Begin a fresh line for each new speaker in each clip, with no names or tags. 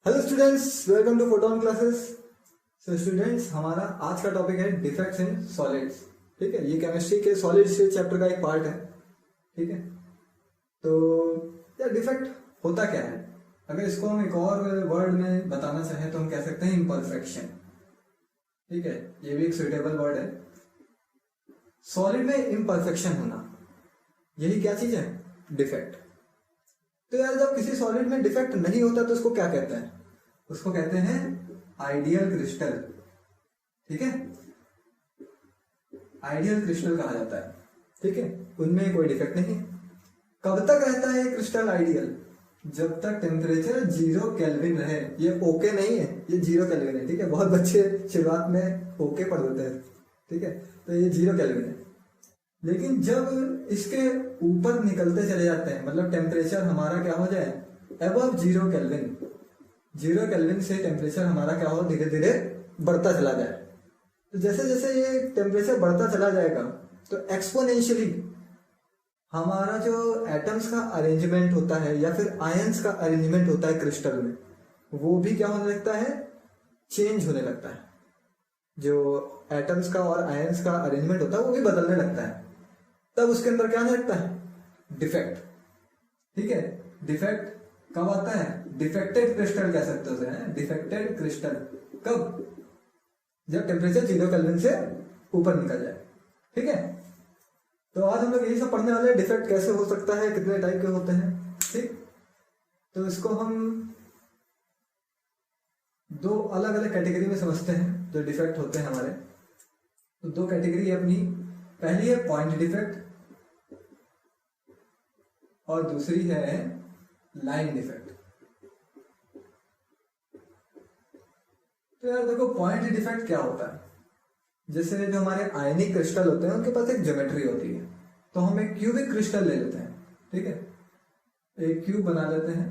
Hello students, welcome to Photon Classes. So students, हमारा आज का टॉपिक है डिफेक्ट्स इन सॉलिड्स। ठीक है, ये केमिस्ट्री के सॉलिड स्टेट चैप्टर का एक पार्ट है। ठीक है, तो यार डिफेक्ट होता क्या है? अगर इसको हम एक और वर्ड में बताना चाहें तो हम कह सकते हैं इम्परफेक्शन। ठीक है, ये भी एक सुइटेबल वर्ड है। सॉलिड में इम्परफेक्शन होना, यही क्या चीज है? डिफेक्ट। तो यार जब किसी सॉलिड में डिफेक्ट नहीं होता तो उसको क्या कहते हैं? उसको कहते हैं आइडियल क्रिस्टल। ठीक है, आइडियल क्रिस्टल कहा जाता है। ठीक है, उनमें कोई डिफेक्ट नहीं है। कब तक रहता है ये क्रिस्टल आइडियल? जब तक टेम्परेचर 0 केल्विन रहे। ये ओके नहीं है, ये 0 केल्विन है। ठीक है, बहुत बच्चे शुरुआत में ओके पढ़ देते हैं। ठीक है, तो ये 0 केल्विन है। लेकिन जब इसके ऊपर निकलते चले जाते हैं, मतलब टेम्परेचर हमारा क्या हो जाए, अबव 0 केल्विन। 0 केल्विन से टेम्परेचर हमारा क्या हो, धीरे धीरे बढ़ता चला जाए। तो जैसे जैसे ये टेम्परेचर बढ़ता चला जाएगा तो एक्सपोनेंशियली हमारा जो एटम्स का अरेंजमेंट होता है या फिर आयंस का अरेंजमेंट होता है क्रिस्टल में, वो भी क्या होने लगता है, चेंज होने लगता है। जो एटम्स का और आयंस का अरेंजमेंट होता है वो भी बदलने लगता है। तब उसके अंदर क्या आने लगता है, डिफेक्ट। ठीक है, डिफेक्ट कब आता है? डिफेक्टेड क्रिस्टल कह सकते हो उसे, डिफेक्टेड क्रिस्टल कब? जब टेम्परेचर 0 केल्विन से ऊपर निकल जाए। ठीक है, तो आज हम लोग यही सब पढ़ने वाले हैं, डिफेक्ट कैसे हो सकता है, कितने टाइप के होते हैं। ठीक, तो इसको हम दो अलग अलग कैटेगरी में समझते हैं जो डिफेक्ट होते हैं हमारे। तो दो कैटेगरी है अपनी, पहली है पॉइंट डिफेक्ट और दूसरी है लाइन डिफेक्ट। तो यार देखो, पॉइंट डिफेक्ट क्या होता है? जैसे जो हमारे आयनिक क्रिस्टल होते हैं उनके पास एक ज्योमेट्री होती है। तो हम एक क्यूबिक क्रिस्टल ले लेते हैं। ठीक है, एक क्यूब बना लेते हैं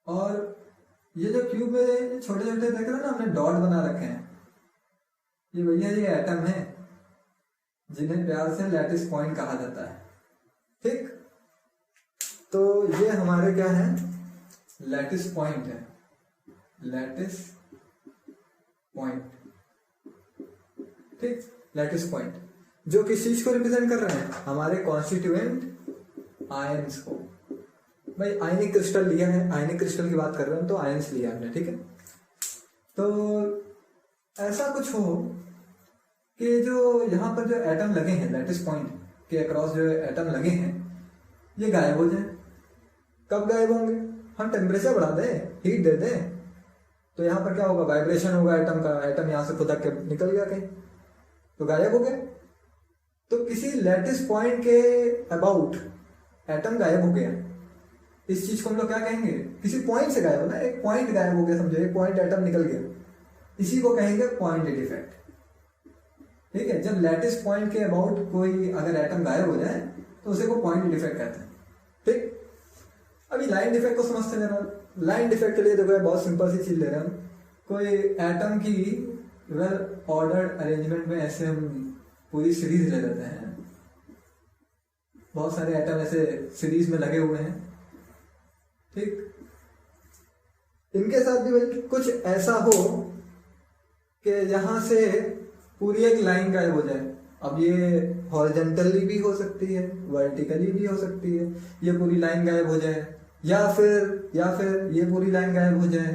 और ये जो क्यूब में छोटे छोटे देख रहे हैं ना, हमने डॉट बना रखे हैं, ये भैया ये एटम है जिन्हें प्यार से लैटिस पॉइंट कहा जाता है। ठीक, तो ये हमारे क्या है, लैटिस पॉइंट है, लैटिस पॉइंट। ठीक, लैटिस पॉइंट जो किस चीज को रिप्रेजेंट कर रहे हैं, हमारे कॉन्स्टिट्यूएंट आयंस को। भाई आयनिक क्रिस्टल लिया है, आयनिक क्रिस्टल की बात कर रहे हैं तो आयंस लिया हमने। ठीक है, तो ऐसा कुछ हो कि जो यहाँ पर जो एटम लगे हैं लैटिस पॉइंट के अक्रॉस, जो एटम लगे हैं ये गायब हो जाए। कब गायब होंगे? हम टेम्परेचर बढ़ा दें, हीट दे दें, तो यहाँ पर क्या होगा, वाइब्रेशन होगा एटम का, एटम यहाँ से खुदक के निकल गया कहीं, तो गायब हो गया। तो किसी लैटिस पॉइंट के अबाउट एटम गायब हो गया, इस चीज को हम लोग क्या कहेंगे? किसी पॉइंट से गायब होना, एक पॉइंट गायब हो गया, समझो एक पॉइंट एटम निकल गया, इसी को कहेंगे पॉइंट डिफेक्ट। ठीक है, जब लैटिस पॉइंट के अबाउट कोई अगर एटम गायब हो जाए तो उसे को पॉइंट डिफेक्ट कहते हैं। ठीक, अभी लाइन डिफेक्ट को समझते हैं ना। लाइन डिफेक्ट के लिए देखो बहुत सिंपल सी चीज ले रहे हैं हम, कोई एटम की वेल ऑर्डर्ड अरेंजमेंट में ऐसे हम पूरी सीरीज ले लेते हैं, बहुत सारे एटम ऐसे सीरीज में लगे हुए हैं। ठीक, इनके साथ भी कुछ ऐसा हो कि यहां से पूरी एक लाइन गायब हो जाए। अब ये हॉरिजॉन्टली भी हो सकती है, वर्टिकली भी हो सकती है, ये पूरी लाइन गायब हो जाए, या फिर ये पूरी लाइन गायब हो जाए।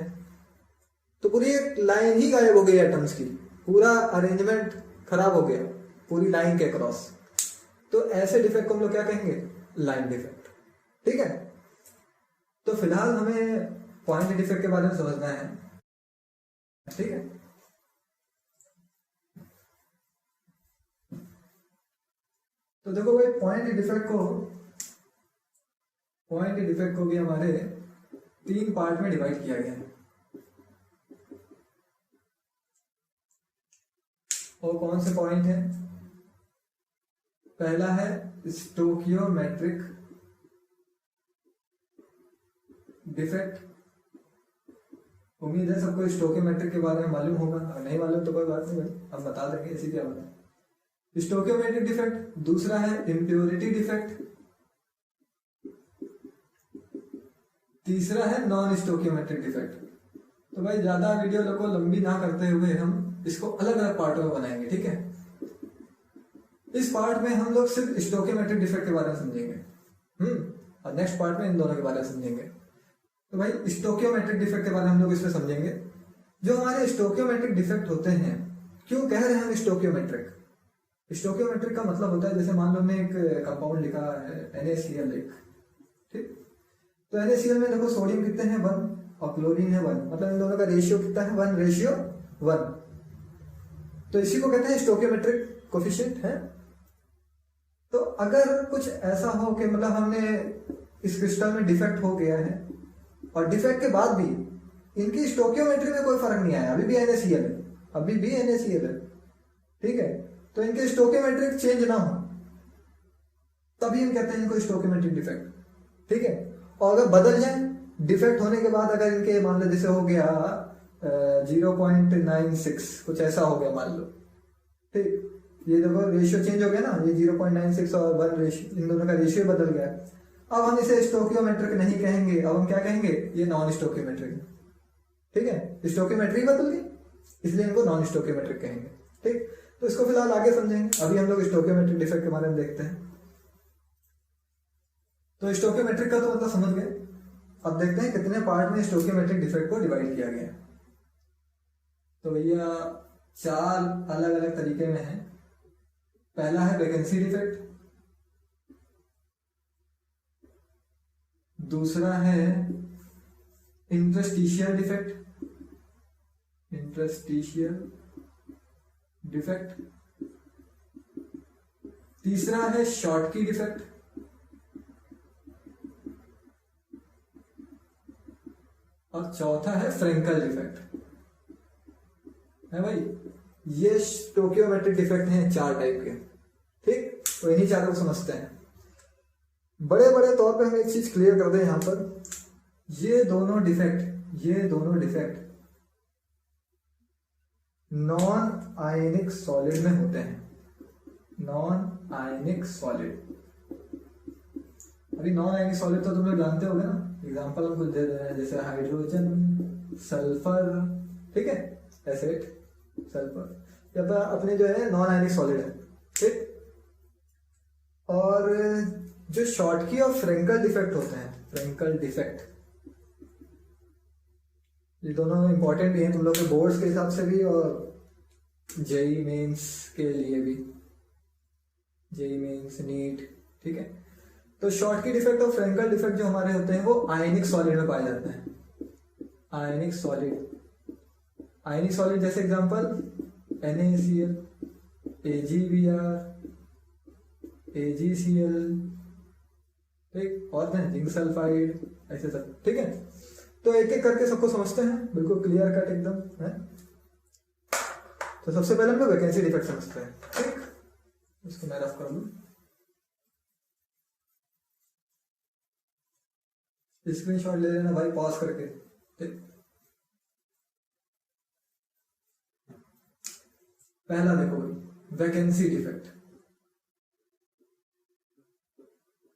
तो पूरी एक लाइन ही गायब हो गई एटम्स की, पूरा अरेंजमेंट खराब हो गया पूरी लाइन के क्रॉस। तो ऐसे डिफेक्ट को हम लोग क्या कहेंगे? Line defect. ठीक है, तो फिलहाल हमें पॉइंट डिफेक्ट के बारे में समझना है। ठीक है, तो देखो भाई पॉइंट डिफेक्ट को भी हमारे 3 पार्ट में डिवाइड किया गया है। और कौन से पॉइंट है? पहला है स्टोकियोमेट्रिक डिफेक्ट। उम्मीद है सबको स्टोकियोमेट्रिक के बारे में मालूम होगा, अगर नहीं मालूम तो कोई बात नहीं भाई, हम बता देंगे, इसी क्या बात है। स्टोकियोमेट्रिक डिफेक्ट। दूसरा है इम्प्योरिटी डिफेक्ट। तीसरा है नॉन स्टोकियोमेट्रिक डिफेक्ट। तो भाई ज्यादा वीडियो को लंबी ना करते हुए हम इसको अलग अलग पार्टों में बनाएंगे, ठीक है। इस पार्ट में हम लोग सिर्फ स्टोकियोमेट्रिक डिफेक्ट के बारे में समझेंगे, और नेक्स्ट पार्ट में इन दोनों के बारे में समझेंगे। तो भाई स्टोकियोमेट्रिक डिफेक्ट के बारे में हम लोग इसमें समझेंगे। जो हमारे स्टोकियोमेट्रिक डिफेक्ट होते हैं, क्यों कह रहे हैं हम स्टोकियोमेट्रिक? स्टोकियोमेट्रिक का मतलब होता है, जैसे मान लो हमने एक कंपाउंड लिखा है NaCl एक, ठीक। तो NaCl में देखो सोडियम कितने हैं 1 और क्लोरीन है 1, मतलब इन दोनों का रेशियो कितना है 1:1। तो इसी को कहते हैं स्टोकियोमेट्रिक कोफिशिएंट है। तो अगर कुछ ऐसा हो कि मतलब हमने इस क्रिस्टल में डिफेक्ट हो गया है और डिफेक्ट के बाद भी इनकी स्टोकियोमेट्री में कोई फर्क नहीं आया, अभी भी NaCl है, ठीक है, तो इनके स्टोकियोमेट्रिक चेंज ना हो, तभी हम कहते हैं इनको स्टोकियोमेट्रिक डिफेक्ट, ठीक है। और अगर बदल जाए डिफेक्ट होने के बाद, अगर इनके मान लो जैसे हो गया 0.96 कुछ ऐसा हो गया मान लो, ठीक, ये देखो रेशियो चेंज हो गया ना, ये 0.96 और 1 रेशियो, इन दोनों का रेशियो बदल गया। अब हम इसे स्टोकियोमेट्रिक नहीं कहेंगे, अब हम क्या कहेंगे, ये नॉन स्टोकियोमेट्रिक, ठीक है। स्टोकियोमेट्री बदल गई इसलिए इनको नॉन स्टोकियोमेट्रिक कहेंगे, ठीक। तो इसको फिलहाल आगे समझेंगे, अभी हम लोग स्टोकियोमेट्रिक डिफेक्ट के बारे में देखते हैं। तो स्टोकियोमेट्रिक का तो मतलब समझ गए। अब देखते हैं कितने पार्ट में स्टोकियोमेट्रिक डिफेक्ट को डिवाइड किया गया। तो भैया 4 अलग अलग तरीके में है। पहला है वैकेंसी डिफेक्ट, दूसरा है इंटरस्टिशियल डिफेक्ट, तीसरा है शॉर्टकी डिफेक्ट, और चौथा है फ्रेंकल डिफेक्ट, है भाई। ये स्टोकियोमेट्रिक डिफेक्ट हैं 4 टाइप के, ठीक। तो इन्हीं 4 को समझते हैं। बड़े बड़े तौर पे हम एक चीज क्लियर कर दें यहां पर, ये दोनों डिफेक्ट नॉन आयनिक सॉलिड में होते हैं। नॉन आयनिक सॉलिड, अभी नॉन आयनिक सॉलिड तो तुम लोग जानते होगे ना, एग्जांपल हम कुछ दे रहे हैं, जैसे हाइड्रोजन, सल्फर, ठीक है, एसिड, सल्फर, या तो अपने जो है नॉन आयनिक सॉलिड है, ठीक। और जो शॉर्टकी और फ्रेंकल डिफेक्ट होते हैं, फ्रेंकल डिफेक्ट, ये दोनों इंपॉर्टेंट भी हैं तुम लोग के बोर्ड्स के हिसाब से भी और जेई मेंस के लिए भी, जेई मेंस, नीट, ठीक है। तो शॉर्टकी डिफेक्ट और फ्रेंकल डिफेक्ट जो हमारे होते हैं वो आयनिक सॉलिड में पाए जाते हैं। आयनिक सॉलिड जैसे एग्जांपल NaCl, AgBr, AgCl, ठीक, और जिंक सल्फाइड, ऐसे सब, ठीक है। तो एक एक करके सबको समझते हैं, बिल्कुल क्लियर कट एकदम है। तो सबसे पहले हम लोग वैकेंसी डिफेक्ट समझते हैं, ठीक। इसको मैं रफ कर लूं, स्क्रीनशॉट ले लेना भाई पॉज करके, ठीक। पहला देखो भाई, वैकेंसी डिफेक्ट।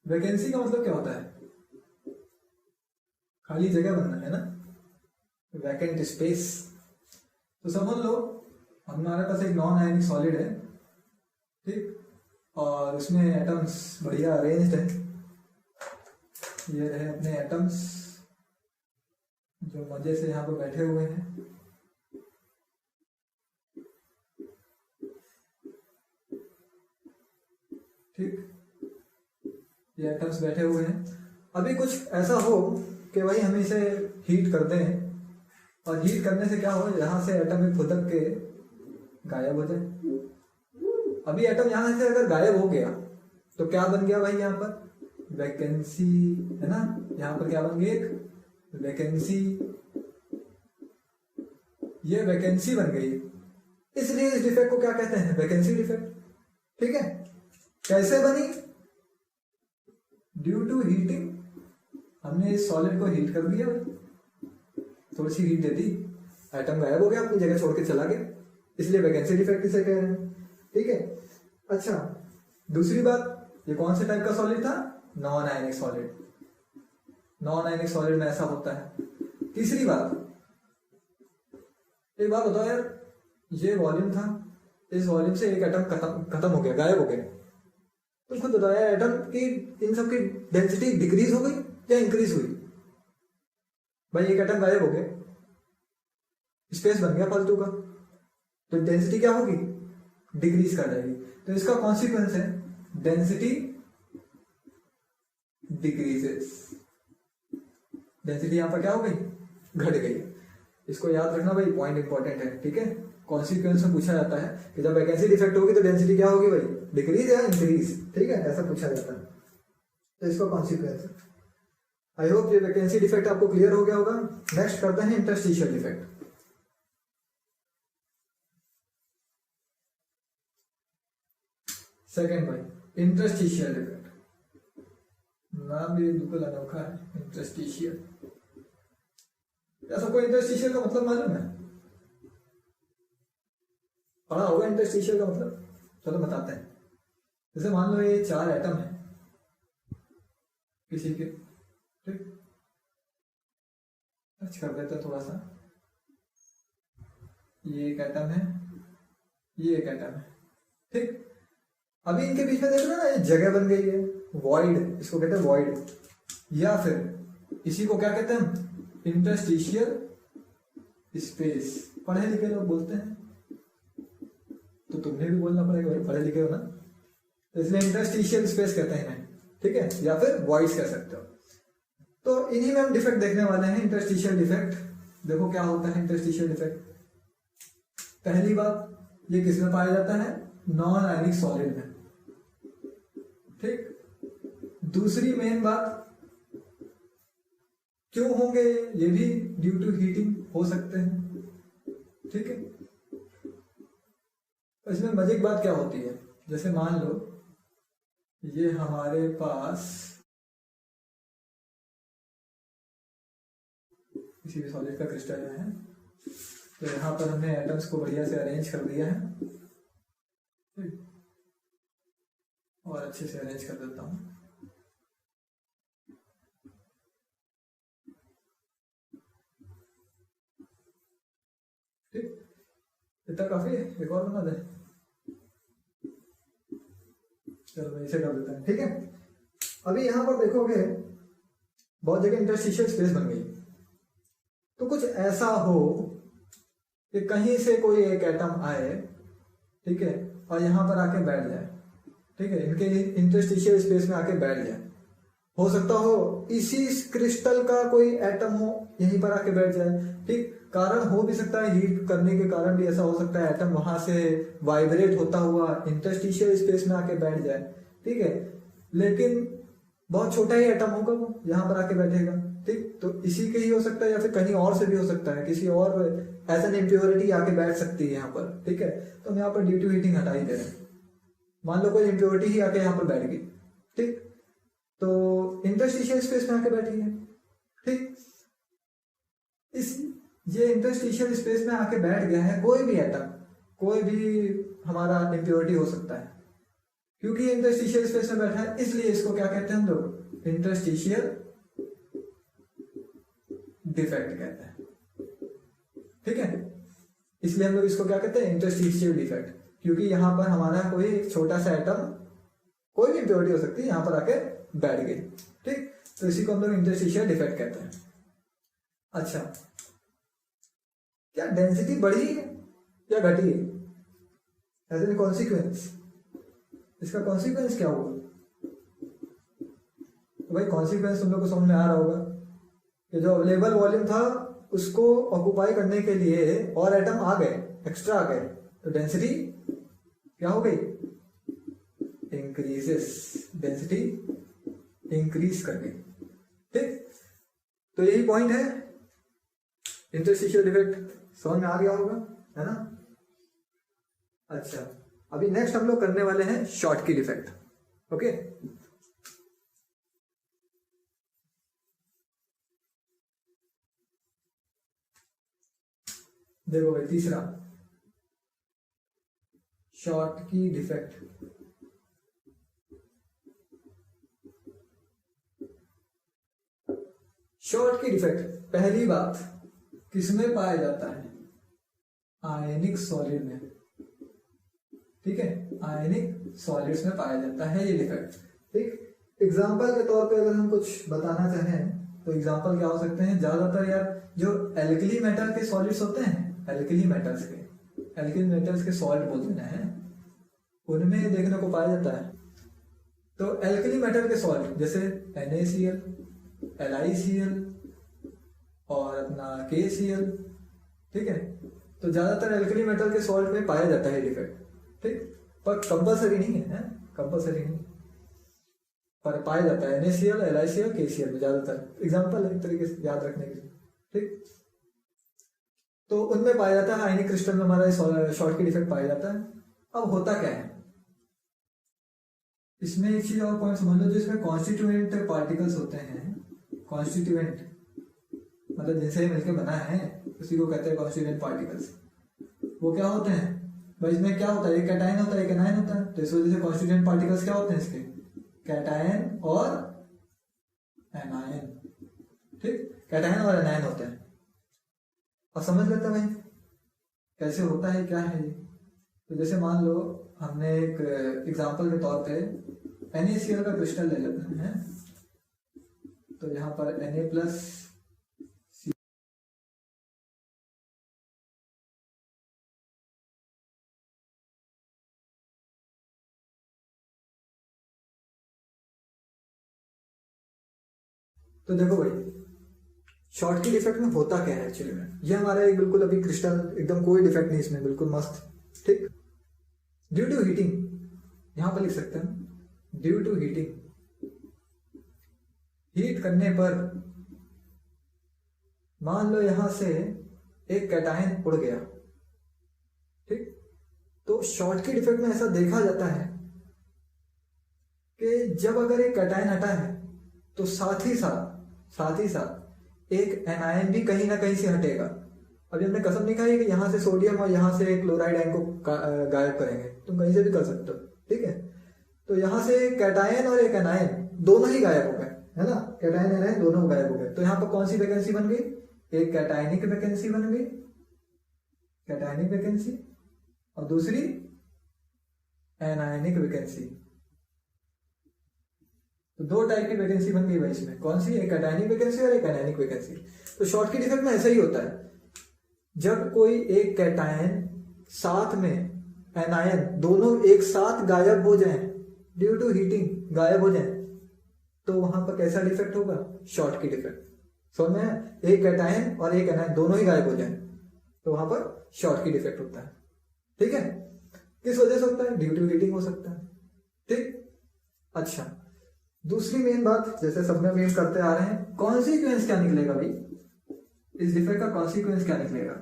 वैकेंसी का मतलब क्या होता है? खाली जगह बनना है ना, वैकेंट स्पेस। तो समझ लो हमारे पास एक नॉन आयनिक सॉलिड है, ठीक, और उसमें एटम्स बढ़िया अरेंज्ड है। ये रहे अपने एटम्स जो मजे से यहाँ पे बैठे हुए हैं, ठीक, ये एटम्स बैठे हुए हैं। अभी कुछ ऐसा हो कि भाई हम इसे हीट कर दें, और हीट करने से क्या हो, यहाँ से एटम में फुदक के गायब हो जाए। अभी एटम यहाँ से अगर गायब हो गया तो क्या बन गया भाई, यहाँ पर वैकेंसी है ना, यहाँ पर क्या बन गई, एक वैकेंसी, ये वैकेंसी बन गई। इसलिए इस डिफेक्ट को क्या कहते हैं, वैकेंसी डिफेक्ट, ठीक है। कैसे बनी? ड्यू टू हीटिंग, हमने इस सॉलिड को हीट कर दिया, थोड़ी सी हीट दे दी, एटम गायब हो गया, अपनी जगह छोड़ के चला गया, इसलिए वैकेंसी डिफेक्ट इसे कह रहे हैं, ठीक है। अच्छा, दूसरी बात, ये कौन से टाइप का सॉलिड था, non ionic solid. Non ionic solid में ऐसा होता है। तीसरी बात, एक बात बताओ यार, ये वॉल्यूम था, इस वॉल्यूम से एक एटम खत्म हो गया, गायब हो गया। तुम खुद बताओ यार, एटम की इन सब की डेंसिटी डिक्रीज हो गई या इंक्रीज हुई? भाई एक एटम गायब हो गया, स्पेस बन गया फालतू का, तो डेंसिटी क्या होगी? डिक्रीज कर जाएगी। तो इसका कॉन्सिक्वेंस है डेंसिटी डिक्रीजेस। डेंसिटी यहां पर क्या हो गई? घट गई। इसको याद रखना भाई, पॉइंट इंपॉर्टेंट है, ठीक है। कॉन्सिक्वेंस में पूछा जाता है कि जब वैकेंसी डिफेक्ट होगी तो डेंसिटी क्या होगी भाई? डिक्रीज या इंक्रीज, ठीक है, ऐसा पूछा जाता है। तो इसका कॉन्सिक्वेंस, आई होप ये वैकेंसी डिफेक्ट आपको क्लियर हो गया होगा। नेक्स्ट करते हैं इंटरस्टिशियल डिफेक्ट। सेकेंड भाई इंटरस्टिशियल डिफेक्ट, नाम भी बिल्कुल अनोखा है, इंटरस्टिशियल। क्या सबको इंटरस्टिशियल का मतलब मालूम है? पढ़ा होगा इंटरस्टिशियल का मतलब? चलो बताते हैं। जैसे मान लो ये 4 एटम है किसी के, ठीक, टच कर देते हैं थोड़ा सा। ये एक एटम है, ये एक एटम है, ठीक। अभी इनके बीच में देख रहे हो ना, ये जगह बन गई है, वॉइड, इसको कहते हैं वॉइड, या फिर इसी को क्या कहते हैं? Interstitial space. पढ़े लिखे लोग बोलते हैं, तो तुम्हें भी बोलना पड़ेगा भाई, पढ़े लिखे हो ना, तो इसलिए इंटरस्टिशियल स्पेस कहते हैं इन्हें, ठीक है, या फिर वॉइड्स कह सकते हो। तो इन्हीं में हम डिफेक्ट देखने वाले हैं, इंटरस्टिशियल डिफेक्ट। देखो क्या होता है इंटरस्टिशियल डिफेक्ट। पहली बात, ये किस में पाया जाता है? नॉन आयनिक सॉलिड में, ठीक। दूसरी मेन बात, क्यों होंगे ये भी ड्यू टू हीटिंग हो सकते हैं, ठीक है। इसमें मजे की बात क्या होती है, जैसे मान लो ये हमारे पास किसी भी सॉलिड का क्रिस्टल है, तो यहाँ पर हमने एटम्स को बढ़िया से अरेंज कर दिया है, और अच्छे से अरेंज कर देता हूँ। ठीक, इतना काफी है, एक और बना दे। चलो मैं इसे कर देता हूँ, ठीक है। अभी यहाँ पर देखोगे बहुत जगह इंटरस्टिशियल स्पेस बन गई, तो कुछ ऐसा हो कि कहीं से कोई एक एटम आए, ठीक है, और यहाँ पर आके बैठ जाए, ठीक है, इनके इंटरस्टिशियल स्पेस में आके बैठ जाए। हो सकता हो इसी क्रिस्टल का कोई एटम हो, यहीं पर आके बैठ जाए, ठीक। कारण हो भी सकता है, हीट करने के कारण भी ऐसा हो सकता है, एटम वहां से वाइब्रेट होता हुआ इंटरस्टिशियल स्पेस में आके बैठ जाए, ठीक है। लेकिन बहुत छोटा ही एटम होगा, वो यहाँ पर आके बैठेगा, ठीक। तो इसी के ही हो सकता है, या फिर कहीं और से भी हो सकता है, किसी और एज एन इम्प्योरिटी आके बैठ सकती है यहाँ पर, ठीक है। तो हम यहाँ पर ड्यू टू हीटिंग हटा ही दे रहे हैं। मान लो कोई इम्प्योरिटी ही आके यहाँ पर बैठ गई, ठीक, तो इंटरस्टिशियल स्पेस में आके बैठी है, ठीक। इस ये इंटरस्टिशियल स्पेस में आके बैठ गया है, कोई भी एटम, कोई भी हमारा इम्प्योरिटी हो सकता है, क्योंकि इंटरस्टिशियल स्पेस में बैठा है, इसलिए इसको क्या कहते हैं हम लोग? इंटरस्टिशियल डिफेक्ट कहते हैं, ठीक है। इसलिए हम लोग इसको क्या कहते हैं? इंटरस्टिशियल डिफेक्ट, क्योंकि यहां पर हमारा कोई छोटा सा एटम, कोई भी इम्प्योरिटी हो सकती है, यहां पर आके बैठ गई, ठीक। तो इसी को हम लोग इंटरस्टिशियल डिफेक्ट कहते हैं। अच्छा, क्या डेंसिटी बढ़ी है या घटी है? एज एन कॉन्सिक्वेंस, इसका कॉन्सिक्वेंस क्या हुआ? तो भाई कॉन्सिक्वेंस तुम लोग को समझ में आ रहा होगा कि जो अवेलेबल वॉल्यूम था उसको ऑक्युपाई करने के लिए और एटम आ गए, एक्स्ट्रा आ गए, तो डेंसिटी क्या हो गई? इंक्रीजेस, डेंसिटी इंक्रीज कर गई, ठीक। तो यही पॉइंट है, इंटरस्टिशियल डिफेक्ट समझ में आ गया होगा, है ना। अच्छा, अभी नेक्स्ट हम लोग करने वाले हैं शॉर्टकी डिफेक्ट, ओके। देखो भाई, तीसरा शॉर्टकी डिफेक्ट। शॉर्टकी डिफेक्ट पहली बात किसमें पाया जाता है? आयनिक सॉलिड में, ठीक है, आयनिक सॉलिड्स में पाया जाता है ये डिफेक्ट। ठीक, एग्जाम्पल के तौर पे अगर हम कुछ बताना चाहें तो एग्जाम्पल क्या हो सकते हैं? ज्यादातर यार जो एल्कली मेटल के सॉलिड्स होते हैं, एल्कली मेटल्स के सॉल्ट बोलते हैं, उनमें देखने को पाया जाता है। तो एल्कली मेटल के सॉल्ट जैसे NaCl, LiCl और अपना KCl, ठीक है, तो ज्यादातर एल्कली मेटल के सॉल्ट में पाया जाता है डिफेक्ट। ठीक, पर कंपलसरी नहीं है, कंपलसरी नहीं, पर पाया जाता है NaCl, LiCl, KCl में ज्यादातर। एग्जाम्पल है एक तरीके से याद रखने के लिए। ठीक, तो उनमें पाया जाता है, आयनिक क्रिस्टल में हमारा शॉर्टकी डिफेक्ट पाया जाता है। अब होता क्या है इसमें, एक चीज और पॉइंट समझ लो, जो इसमें कॉन्स्टिट्यूएंट पार्टिकल्स होते हैं, कॉन्स्टिट्यूएंट मतलब जिनसे मिलकर बना है उसी को कहते हैं कॉन्स्टिट्यूएंट पार्टिकल्स। वो क्या होते हैं भाई? इसमें क्या होता है? एक कैटायन होता है, एक एनायन होता है। तो इस वजह से कॉन्स्टिट्यूएंट पार्टिकल्स क्या होते हैं इसके? कैटायन और एनायन। ठीक, कैटायन और एनायन होते हैं। और समझ लेते हैं भाई कैसे होता है, क्या है ये। तो जैसे मान लो हमने एक एग्जांपल के तौर पे NaCl का क्रिस्टल ले लेते हैं, तो यहाँ पर Na+, तो देखो भाई शॉर्टकी डिफेक्ट में होता क्या है एक्चुअली में। ये हमारा एक बिल्कुल अभी क्रिस्टल एकदम कोई डिफेक्ट नहीं इसमें, बिल्कुल मस्त। ठीक, ड्यू टू हीटिंग, यहां पर लिख सकते हैं ड्यू टू हीटिंग, हीट करने पर मान लो यहां से एक कैटायन उड़ गया। ठीक, तो शॉर्टकी डिफेक्ट में ऐसा देखा जाता है कि जब अगर एक कैटायन हटा है तो साथ ही साथ एक एनायन भी कहीं ना कहीं से हटेगा। अभी हमने कसम नहीं खाई कि यहां से सोडियम और यहां से क्लोराइड आयन को गायब करेंगे, तुम कहीं से भी कर सकते हो। ठीक है, तो यहां से एक कैटायन और एक एनायन दोनों ही गायब हो गए, है ना, कैटायन एनायन दोनों गायब हो गए। तो यहां पर कौन सी वैकेंसी बन गई? एक कैटायनिक वैकेंसी बन गई, कैटायनिक वैकेंसी, और दूसरी एनायनिक वैकेंसी। तो दो टाइप की वैकेंसी बन गई भाई इसमें। कौन सी? एक कैटायनिक वैकेंसी और एक एनायनिक वैकेंसी। तो शॉर्टकी डिफेक्ट में ऐसा ही होता है, जब कोई एक कैटायन साथ में एनायन दोनों एक साथ गायब हो जाएं, ड्यू टू हीटिंग गायब हो जाएं, तो वहां पर कैसा डिफेक्ट होगा? Schottky defect. समझ में? एक कैटायन और एक एनायन दोनों ही गायब हो जाएं तो वहां पर शॉर्टकी डिफेक्ट होता है। ठीक है, किस वजह से होता है? ड्यू टू हीटिंग हो सकता है। ठीक, अच्छा, दूसरी मेन बात, जैसे सब में मेन करते आ रहे हैं, कॉन्सिक्वेंस क्या निकलेगा भाई? इस डिफेक्ट का कॉन्सिक्वेंस क्या निकलेगा?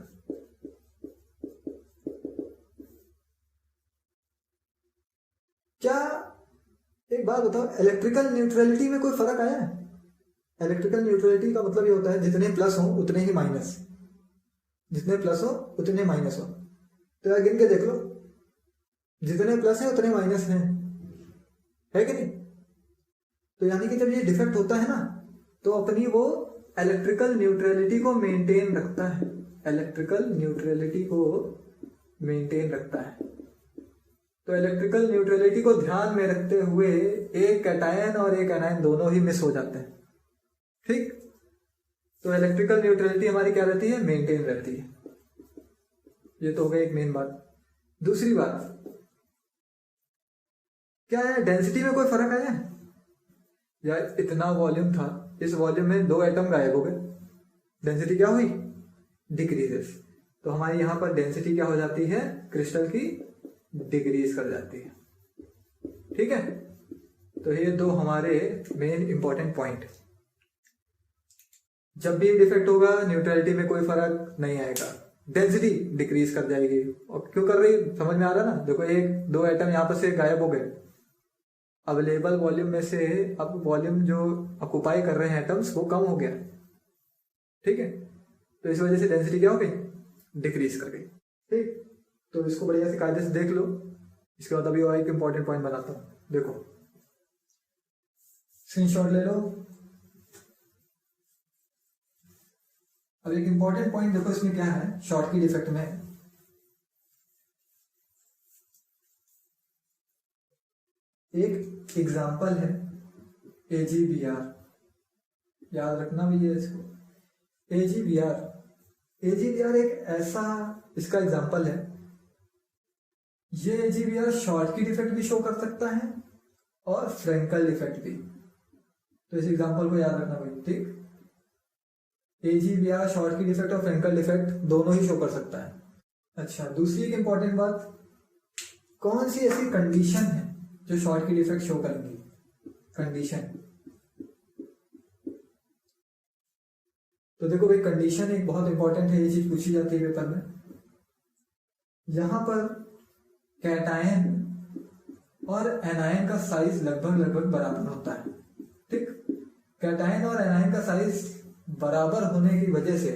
क्या, एक बात बताओ, इलेक्ट्रिकल न्यूट्रलिटी में कोई फर्क आया है? इलेक्ट्रिकल न्यूट्रलिटी का मतलब ये होता है जितने प्लस हो उतने ही माइनस, जितने प्लस हो उतने माइनस हो। तो यार गिन के देख लो, जितने प्लस है उतने माइनस हैं, है कि नहीं? तो यानी कि जब ये डिफेक्ट होता है ना, तो अपनी वो इलेक्ट्रिकल न्यूट्रलिटी को मेंटेन रखता है, इलेक्ट्रिकल न्यूट्रलिटी को मेंटेन रखता है। तो इलेक्ट्रिकल न्यूट्रलिटी को ध्यान में रखते हुए एक कैटायन और एक एनायन दोनों ही मिस हो जाते हैं। ठीक, तो इलेक्ट्रिकल न्यूट्रलिटी हमारी क्या रहती है? मेंटेन रहती है। ये तो हो गई एक मेन बात। दूसरी बात क्या है? डेंसिटी में कोई फर्क आया है? यार इतना वॉल्यूम था, इस वॉल्यूम में 2 एटम गायब हो गए, डेंसिटी क्या हुई? डिक्रीजेस। तो हमारी यहां पर डेंसिटी क्या हो जाती है? क्रिस्टल की डिक्रीज कर जाती है। ठीक है, तो ये दो हमारे मेन इंपॉर्टेंट पॉइंट। जब भी डिफेक्ट होगा न्यूट्रलिटी में कोई फर्क नहीं आएगा, डेंसिटी डिक्रीज कर जाएगी। और क्यों कर रही है? समझ में आ रहा ना? देखो, 1-2 एटम यहां पर से गायब हो गए, अवेलेबल वॉल्यूम में से अब वॉल्यूम जो ऑक्युपाई कर रहे हैं एटम्स वो कम हो गया। ठीक है, तो इस वजह से डेंसिटी क्या हो गई? डिक्रीज कर गई। ठीक, तो इसको बढ़िया से कायदे से देख लो। इसके बाद अभी और एक इंपॉर्टेंट पॉइंट बनाता हूं, देखो, स्क्रीनशॉट ले लो। अब एक इंपॉर्टेंट पॉइंट देखो इसमें क्या है शॉर्टकी डिफेक्ट में, एक एग्जाम्पल है AGBR, याद रखना भी है इसको। AGBR एक ऐसा इसका एग्जाम्पल है, ये AGBR शॉर्टकी डिफेक्ट भी शो कर सकता है और फ्रेंकल डिफेक्ट भी। तो इस एग्जाम्पल को याद रखना भाई, ठीक। AGBR शॉर्टकी डिफेक्ट और फ्रेंकल डिफेक्ट दोनों ही शो कर सकता है। अच्छा, दूसरी एक इंपॉर्टेंट बात, कौन सी ऐसी कंडीशन है जो शॉर्टकी डिफेक्ट शो करेंगी? कंडीशन, तो देखो भाई कंडीशन एक बहुत इंपॉर्टेंट है, ये चीज पूछी जाती है पेपर में। यहां पर कैटायन और एनायन का साइज लगभग बराबर होता है, ठीक। कैटायन और एनायन का साइज बराबर होने की वजह से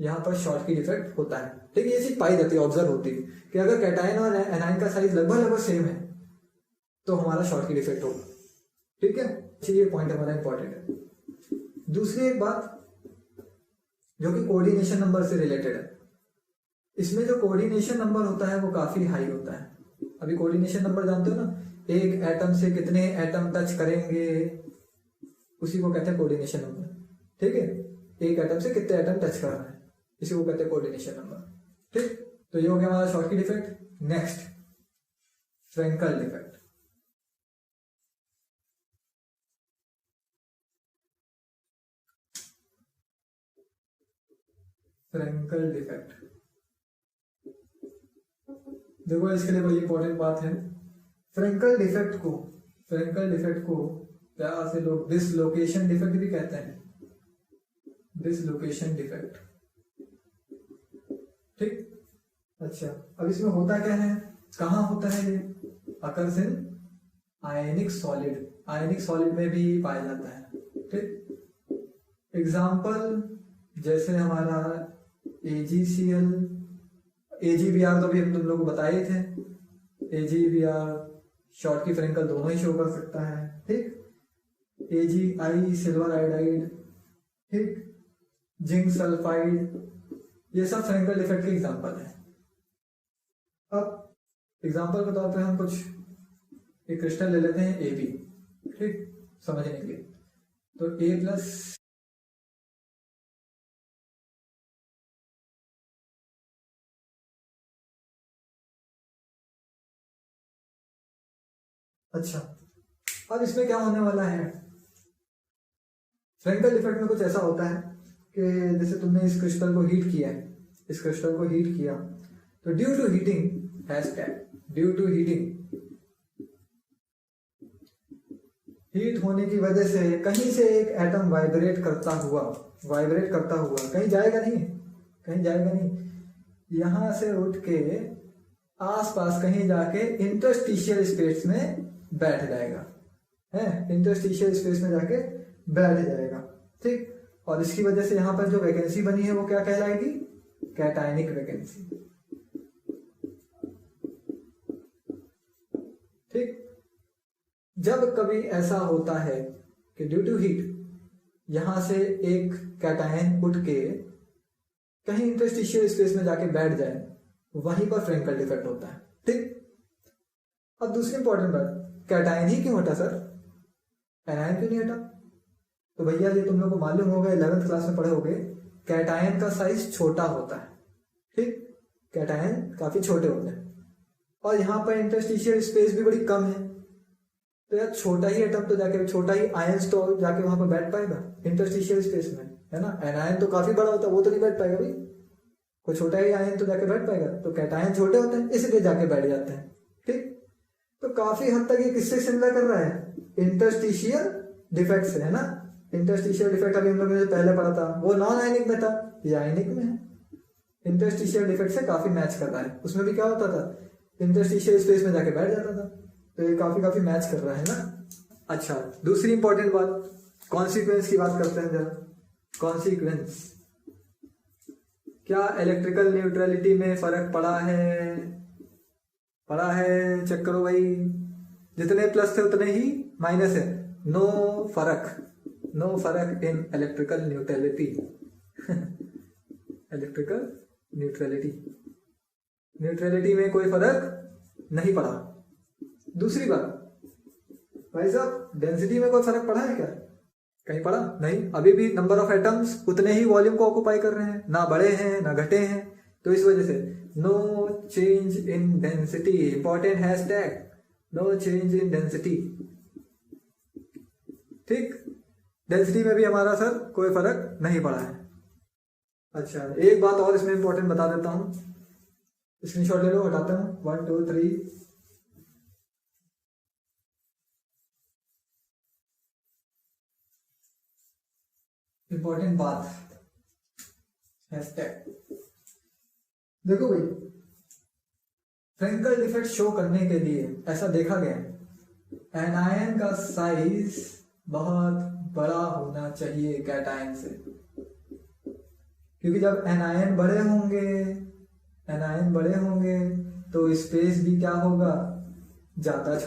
यहाँ पर शॉर्टकी डिफेक्ट होता है, ठीक। ये चीज पाई जाती है, ऑब्जर्व होती है कि अगर कैटायन और एनायन का साइज लगभग सेम है तो हमारा शॉर्टकी डिफेक्ट होगा, ठीक है। ये पॉइंट हमारा इंपॉर्टेंट है। दूसरी एक बात जो कि कोऑर्डिनेशन नंबर से रिलेटेड है, इसमें जो कोऑर्डिनेशन नंबर होता है वो काफी हाई होता है। अभी कोऑर्डिनेशन नंबर जानते हो ना, एक एटम से कितने एटम टच करेंगे उसी को कहते हैं कोऑर्डिनेशन नंबर, ठीक है। एक एटम से कितने एटम टच कर रहे हैं इसी को कहते हैं कोऑर्डिनेशन नंबर, ठीक। तो ये हो गया हमारा Schottky defect. Next, Frenkel defect. Frenkel defect देखो, इसके लिए बड़ी इंपॉर्टेंट बात है। फ्रेंकल डिफेक्ट को प्यार से लोग डिसलोकेशन डिफेक्ट भी कहते हैं, डिसलोकेशन डिफेक्ट, ठीक। अच्छा, अब इसमें होता क्या है, कहाँ होता है ये? अकर्स इन आयनिक सॉलिड में भी पाया जाता है, ठीक। एग्जाम्पल जैसे हमारा AgCl, AGBR तो अभी हम तुम लोग को बताए थे। AGBR शॉर्टकी फ्रेंकल दोनों ही शो कर सकता है, ठीक। AgI सिल्वर आयोडाइड, ठीक। जिंक सल्फाइड, ये सब फ्रेंकल डिफेक्ट के एग्जाम्पल है। अब एग्जाम्पल के तौर पे हम कुछ एक क्रिस्टल ले लेते हैं AB, ठीक, समझने के लिए। तो A+, अच्छा, अब इसमें क्या होने वाला है, फ्रेंकल डिफेक्ट में कुछ ऐसा होता है कि जैसे तुमने इस क्रिस्टल को हीट किया, तो ड्यू टू हीटिंग हीट होने की वजह से कहीं से एक एटम वाइब्रेट करता हुआ कहीं जाएगा नहीं, यहां से उठ के आसपास कहीं जाके इंटरस्टिशियल स्पेस में बैठ जाएगा, ठीक। और इसकी वजह से यहाँ पर जो वैकेंसी बनी है वो क्या कहलाएगी? कैटायनिक वैकेंसी, ठीक। जब कभी ऐसा होता है कि ड्यू टू हीट यहां से एक कैटायन उठ के कहीं इंटरस्टिशियल स्पेस में जाके बैठ जाए, वहीं पर फ्रेंकल डिफेक्ट होता है, ठीक। अब दूसरी इंपॉर्टेंट बात, कैटायन ही क्यों हटा सर, एनायन क्यों नहीं हटा? तो भैया ये तुम लोग को मालूम होगा, 11th क्लास में पढ़े होगे, कैटायन का साइज छोटा होता है, ठीक। कैटायन काफी छोटे होते हैं और यहाँ पर इंटरस्टिशियल स्पेस भी बड़ी कम है, तो यार छोटा ही एटम तो जाके, छोटा ही आयंस तो जाके वहां पर बैठ पाएगा इंटरस्टिशियल स्पेस में, है ना। एनायन तो काफी बड़ा होता है, वो तो नहीं बैठ पाएगा भाई, कोई छोटा ही आयन तो जाके बैठ पाएगा। तो कैटायन छोटे होते हैं इसलिए जाके बैठ जाते हैं, ठीक। तो काफी हद तक ये किससे सिमिलर कर रहा है? इंटरस्टिशियल डिफेक्ट से, है ना। इंटरस्टिशियल डिफेक्ट अभी हम लोगों ने पहले पढ़ा था, वो नॉन आयनिक में था, ये आयनिक में है। इंटरस्टिशियल डिफेक्ट से काफी मैच कर रहा है। उसमें भी क्या होता था, इंटरस्टिशियल स्पेस में जाके बैठ जाता था, तो ये काफी मैच कर रहा है ना। अच्छा, दूसरी इंपॉर्टेंट बात, कॉन्सिक्वेंस की बात करते हैं जरा। कॉन्सिक्वेंस, क्या इलेक्ट्रिकल न्यूट्रलिटी में फर्क पड़ा है? चेक करो भाई, जितने प्लस थे उतने ही माइनस है। नो फर्क in electrical neutrality. Electrical neutrality, neutrality में कोई फर्क नहीं पड़ा। दूसरी बात भाई साहब, डेंसिटी में कोई फर्क पड़ा है क्या? कहीं पड़ा नहीं। अभी भी नंबर ऑफ एटम्स उतने ही वॉल्यूम को ऑक्युपाई कर रहे हैं, ना बढ़े हैं ना घटे हैं। तो इस वजह से no change in density, important hashtag, no change in density. ठीक, डेंसिटी में भी हमारा सर कोई फर्क नहीं पड़ा है। अच्छा, एक बात और इसमें इंपॉर्टेंट बता देता हूं, स्क्रीनशॉट ले लो, हटाता हूं, 1 2 3। इंपॉर्टेंट बात, हैशटैग। देखो भाई, फ्रेंकल डिफेक्ट शो करने के लिए ऐसा देखा गया एनायन का साइज बहुत बड़ा होना चाहिए कैटायन से, क्योंकि जब एनायन बड़े होंगे तो स्पेस भी क्या होगा, ज्यादा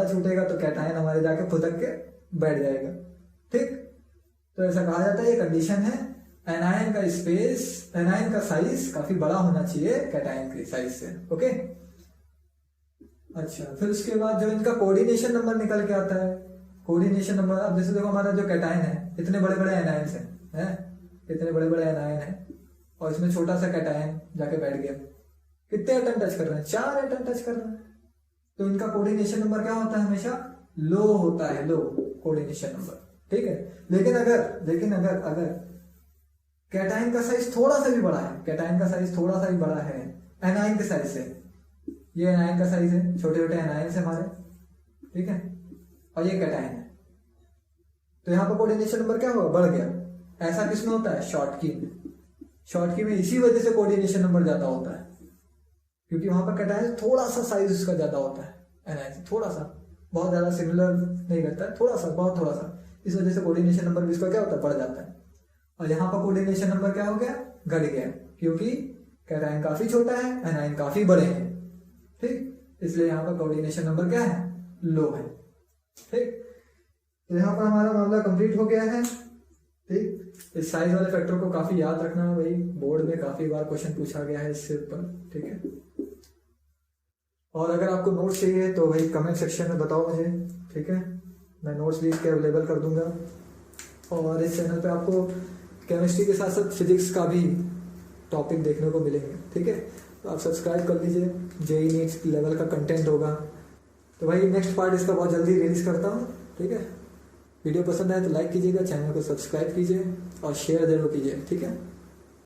छूटेगा तो कैटायन हमारे जाके फुदक के बैठ जाएगा। ठीक, तो ऐसा कहा जाता है, ये कंडीशन है, एनायन का साइज काफी बड़ा होना चाहिए कैटायन के साइज से। ओके, अच्छा, फिर उसके बाद जो इनका कोऑर्डिनेशन नंबर निकल के आता है, कोऑर्डिनेशन नंबर, अब जैसे देखो हमारा जो कैटायन है, इतने बड़े बड़े एनायंस हैं, इतने बड़े बड़े एनायन है, और इसमें छोटा सा कैटायन जाके बैठ गया। कितने एटम टच कर रहे हैं? 4 एटम टच कर रहे हैं। तो इनका कोऑर्डिनेशन नंबर क्या होता है? हमेशा लो होता है, लो कोऑर्डिनेशन नंबर। ठीक है, लेकिन अगर कैटायन का साइज थोड़ा सा भी बड़ा है, एनायन के साइज से, ये एनायन का साइज है, छोटे छोटे एनायन है हमारे, ठीक है, और ये कैटायन है, तो यहाँ पर कोऑर्डिनेशन नंबर क्या होगा? बढ़ गया। ऐसा किसमें होता है? शॉर्टकी में इसी वजह से कोऑर्डिनेशन नंबर ज्यादा होता है, क्योंकि वहां पर कैटायन थोड़ा सा साइज उसका ज्यादा होता है एनायन से, थोड़ा सा, बहुत ज्यादा सिमिलर नहीं रहता है, बहुत थोड़ा सा, इस वजह से कोऑर्डिनेशन नंबर भी इसका क्या होता है? बढ़ जाता है। और यहाँ पर कोऑर्डिनेशन नंबर क्या हो गया? घट गया, क्योंकि कैटायन काफी छोटा है, एनायन काफी बड़े हैं। ठीक, इसलिए यहाँ पर कोऑर्डिनेशन नंबर क्या है? लो है। ठीक, तो यहाँ पर हमारा मामला कंप्लीट हो गया है। ठीक, इस साइज वाले फैक्टर को काफी याद रखना है भाई, बोर्ड में काफी बार क्वेश्चन पूछा गया है इससे ऊपर। ठीक है, और अगर आपको नोट्स चाहिए तो भाई कमेंट सेक्शन में बताओ मुझे। ठीक है, मैं नोट्स लिख के अवेलेबल कर दूंगा। और इस चैनल पे आपको केमिस्ट्री के साथ साथ फिजिक्स का भी टॉपिक देखने को मिलेंगे। ठीक है, तो आप सब्सक्राइब कर लीजिए, जेई नेक्स्ट लेवल का कंटेंट होगा। तो भाई नेक्स्ट पार्ट इसका बहुत जल्दी रिलीज करता हूँ। ठीक है, वीडियो पसंद आए तो लाइक कीजिएगा, चैनल को सब्सक्राइब कीजिए और शेयर जरूर कीजिए। ठीक है।